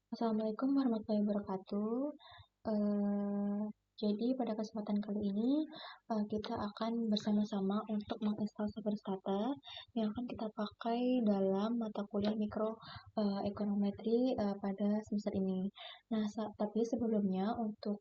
Assalamualaikum warahmatullahi wabarakatuh. Eh, jadi pada kesempatan kali ini kita akan bersama-sama untuk menginstal Starter yang akan kita pakai dalam mata kuliah mikro ekonometri pada semester ini. Nah, tapi sebelumnya untuk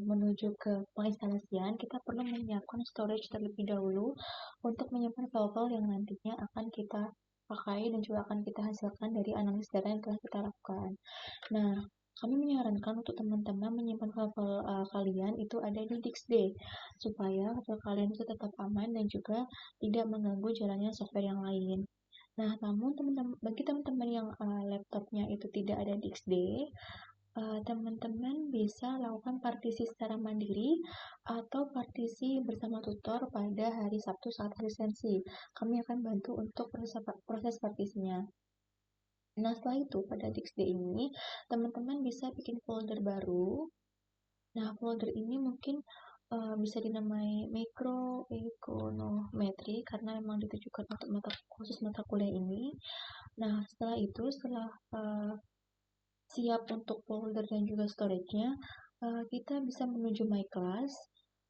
menuju ke penginstalasian kita perlu menyiapkan storage terlebih dahulu untuk menyimpan file-file yang nantinya akan kita pakai dan juga akan kita hasilkan dari analisis data yang telah kita lakukan. Nah, kami menyarankan untuk teman-teman menyimpan file-file kalian itu ada di DixD supaya file kalian itu tetap aman dan juga tidak mengganggu jalannya software yang lain. Nah, namun bagi teman-teman yang laptopnya itu tidak ada DixD, teman-teman bisa lakukan partisi secara mandiri atau partisi bersama tutor pada hari Sabtu saat lisensi. Kami akan bantu untuk proses partisinya. Nah, setelah itu pada DixD ini, teman-teman bisa bikin folder baru. Nah, folder ini mungkin bisa dinamai mikroekonometri karena memang ditujukan untuk khusus mata kuliah ini. Nah, setelah siap untuk folder dan juga storage-nya, kita bisa menuju My Class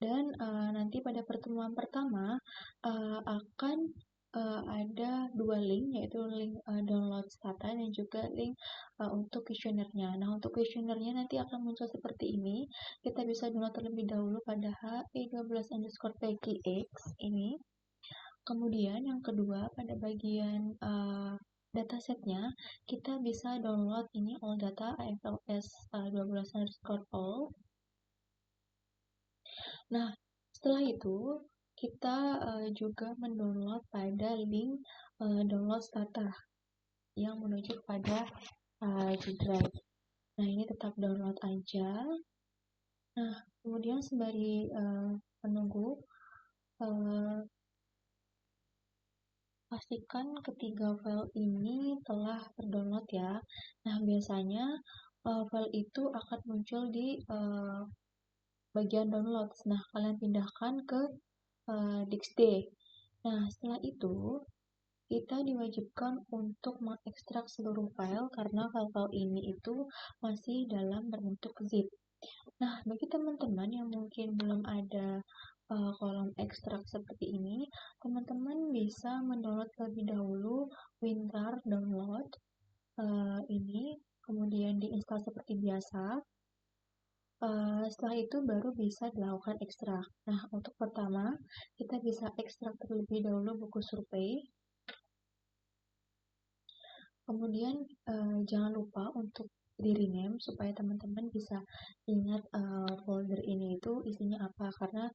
dan nanti pada pertemuan pertama akan ada dua link, yaitu link download data dan juga link untuk kuesionernya. Nah, untuk kuesionernya nanti akan muncul seperti ini. Kita bisa download terlebih dahulu pada HE12_PGX ini. Kemudian yang kedua, pada bagian datasetnya, kita bisa download ini all data AFLS 12_all. Nah, setelah itu kita juga mendownload pada link download data yang menuju pada G Drive. Nah, ini tetap download aja. Nah, kemudian sembari menunggu, pastikan ketiga file ini telah terdownload ya. Nah, biasanya file itu akan muncul di bagian download. Nah, kalian pindahkan ke DixD. Nah, setelah itu kita diwajibkan untuk mengekstrak seluruh file karena file-file ini itu masih dalam bentuk zip. Nah, bagi teman-teman yang mungkin belum ada kolom ekstrak seperti ini, teman-teman bisa mendownload terlebih dahulu WinRAR download ini, kemudian diinstal seperti biasa. Setelah itu baru bisa dilakukan ekstrak. Nah, untuk pertama, kita bisa ekstrak terlebih dahulu buku survei. Kemudian jangan lupa untuk di rename supaya teman-teman bisa ingat folder ini itu isinya apa, karena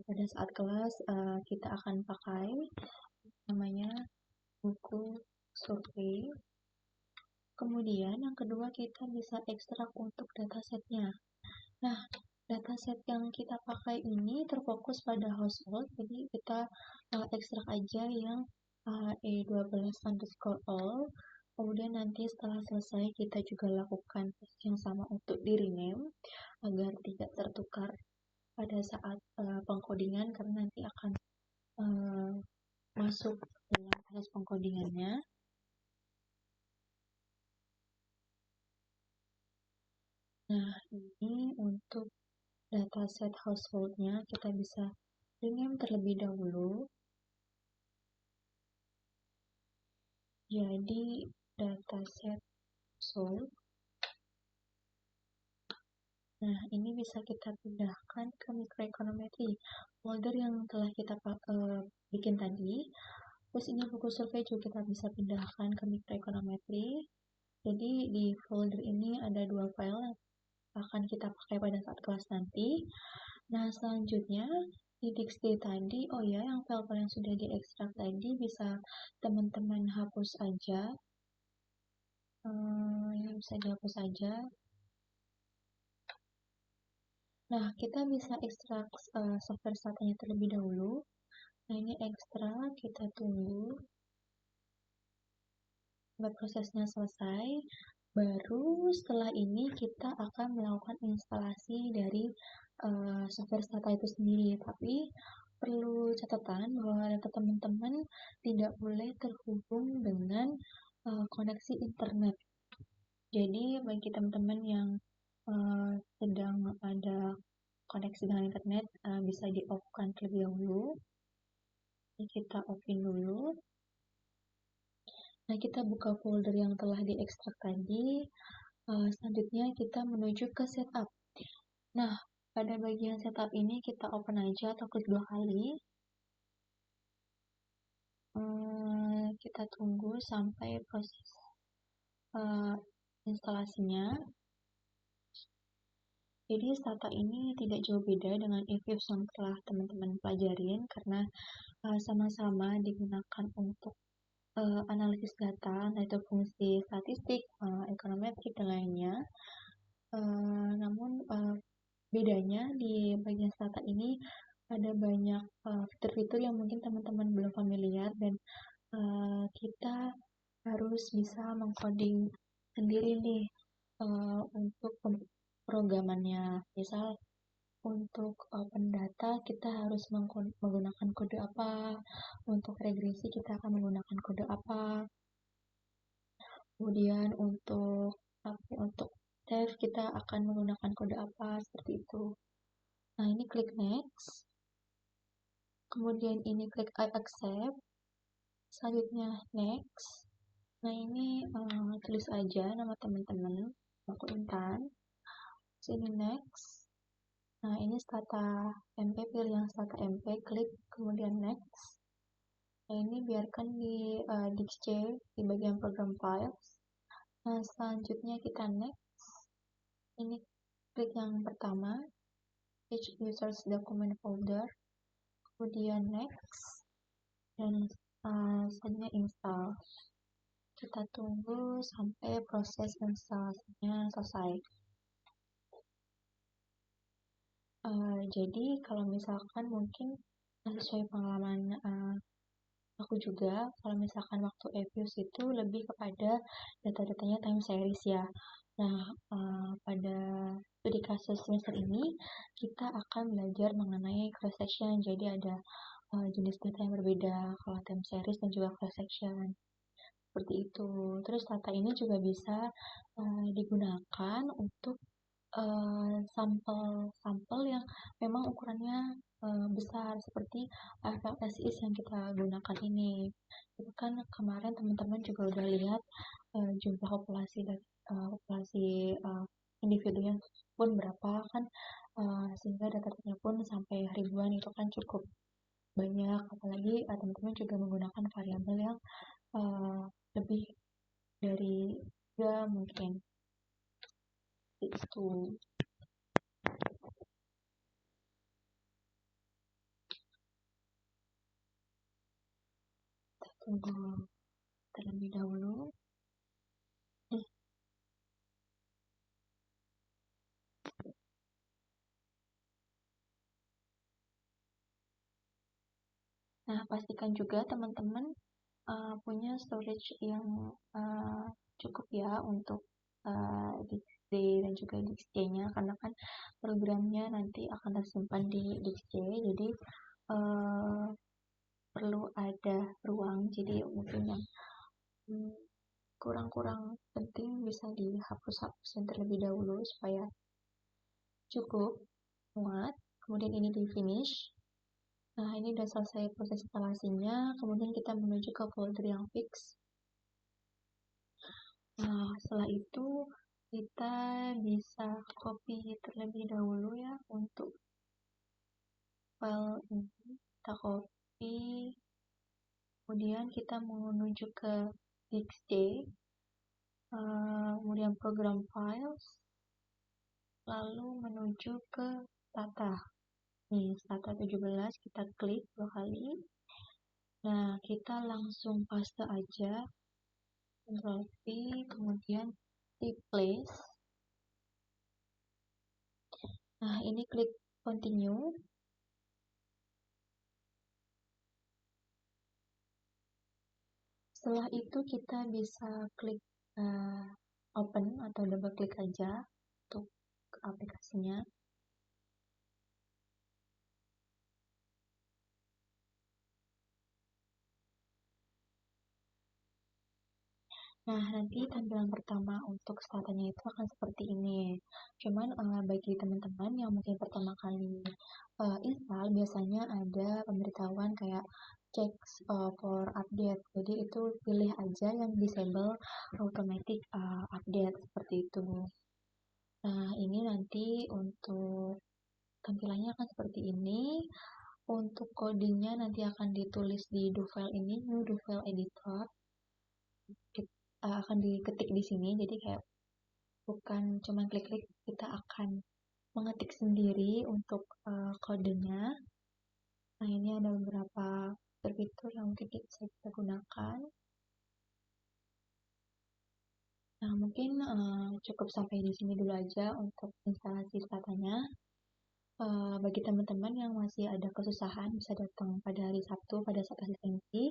pada saat kelas kita akan pakai namanya buku survei. Kemudian yang kedua, kita bisa ekstrak untuk datasetnya. Nah, dataset yang kita pakai ini terfokus pada household, jadi kita ekstrak aja yang E12_all. Kemudian nanti setelah selesai kita juga lakukan proses yang sama untuk di rename agar tidak tertukar pada saat pengkodingan, karena nanti akan masuk dalam proses pengkodingannya. Nah, ini untuk dataset household-nya kita bisa rename terlebih dahulu. Jadi dataset household. Nah, ini bisa kita pindahkan ke mikroekonometri, folder yang telah kita bikin tadi. Terus ini buku survei juga kita bisa pindahkan ke mikroekonometri. Jadi di folder ini ada dua file yang akan kita pakai pada saat kelas nanti. Nah, selanjutnya di DixD tadi, oh ya, yang file-file yang sudah diekstrak tadi bisa teman-teman hapus aja. Ini bisa dihapus aja. Nah, kita bisa ekstrak software statanya terlebih dahulu. Nah, ini ekstrak, kita tunggu sampai prosesnya selesai. Baru setelah ini kita akan melakukan instalasi dari software Stata itu sendiri. Tapi perlu catatan bahwa data teman-teman tidak boleh terhubung dengan koneksi internet. Jadi bagi teman-teman yang sedang ada koneksi dengan internet, bisa di off-kan terlebih dahulu. Kita open dulu. Nah, kita buka folder yang telah diekstrak tadi. Selanjutnya kita menuju ke setup. Nah, pada bagian setup ini kita open aja atau klik 2 kali. Kita tunggu sampai proses instalasinya. Jadi Stata ini tidak jauh beda dengan Evius yang telah teman-teman pelajarin karena sama-sama digunakan untuk analisis data, yaitu fungsi statistik, ekonometrik, dan lainnya. Namun bedanya di bagian Stata ini ada banyak fitur-fitur yang mungkin teman-teman belum familiar dan kita harus bisa mengcoding sendiri nih untuk programannya. Misal untuk open data kita harus menggunakan kode apa, untuk regresi kita akan menggunakan kode apa, kemudian untuk save kita akan menggunakan kode apa, seperti itu. Nah, ini klik next, kemudian ini klik I accept, selanjutnya next. Nah, ini tulis aja nama teman-teman, aku Intan. Sini next. Nah, ini Stata MP, pilih yang Stata MP, klik, kemudian next. Nah, ini biarkan di DXC di bagian program files. Nah, selanjutnya kita next. Ini klik yang pertama, Each Users Document Folder, kemudian next, dan selanjutnya install. Kita tunggu sampai proses instalasinya selesai. Jadi kalau misalkan mungkin sesuai pengalaman aku juga, kalau misalkan waktu Evius itu lebih kepada data-datanya time series ya. Nah, pada studi kasus semester ini kita akan belajar mengenai cross section. Jadi ada jenis data yang berbeda kalau time series dan juga cross section. Seperti itu. Terus data ini juga bisa digunakan untuk sampel-sampel yang memang ukurannya besar seperti FLSI yang kita gunakan ini. Itu kan kemarin teman-teman juga udah lihat jumlah populasi individunya pun berapa kan, sehingga datanya pun sampai ribuan, itu kan cukup banyak. Apalagi teman-teman juga menggunakan variabel yang lebih dari 3 mungkin. Itu. Tunggu terlebih dahulu. Nah, pastikan juga teman-teman punya storage yang cukup ya untuk DXD dan juga DXC-nya, karena kan programnya nanti akan tersimpan di DXC, jadi perlu ada ruang. Jadi mungkin yang kurang-kurang penting bisa dihapus-hapusin terlebih dahulu supaya cukup muat. Kemudian ini di finish. Nah, ini udah selesai proses instalasinya, kemudian kita menuju ke folder yang fix. Nah, setelah itu kita bisa copy terlebih dahulu ya untuk file ini. Kita copy, kemudian kita menuju ke DXD, kemudian program files, lalu menuju ke Stata. Nih, Stata 17 kita klik 2 kali. Nah, kita langsung paste aja, Ctrl V, kemudian replace. Nah, ini klik continue. Setelah itu kita bisa klik open atau double klik aja untuk aplikasinya. Nah, nanti tampilan pertama untuk startnya itu akan seperti ini. Cuman bagi teman-teman yang mungkin pertama kali install, biasanya ada pemberitahuan kayak check for update. Jadi itu pilih aja yang disable automatic update seperti itu. Nah, ini nanti untuk tampilannya akan seperti ini. Untuk codingnya nanti akan ditulis di do file ini, new do file editor. Akan diketik di sini, jadi kayak bukan cuma klik-klik, kita akan mengetik sendiri untuk kodenya. Nah, ini ada beberapa fitur yang mungkin bisa kita gunakan. Nah, mungkin cukup sampai di sini dulu aja untuk instalasi statanya. Bagi teman-teman yang masih ada kesusahan, bisa datang pada hari Sabtu pada saat asistensi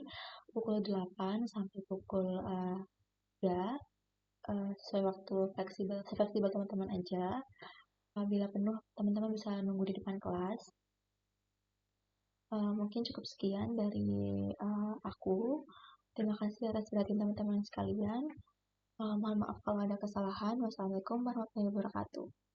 pukul 8 sampai pukul 3, sesuai waktu fleksibel, fleksibel teman-teman aja. Bila penuh, teman-teman bisa nunggu di depan kelas. Mungkin cukup sekian dari aku. Terima kasih atas perhatian teman-teman sekalian. Mohon maaf kalau ada kesalahan. Wassalamualaikum warahmatullahi wabarakatuh.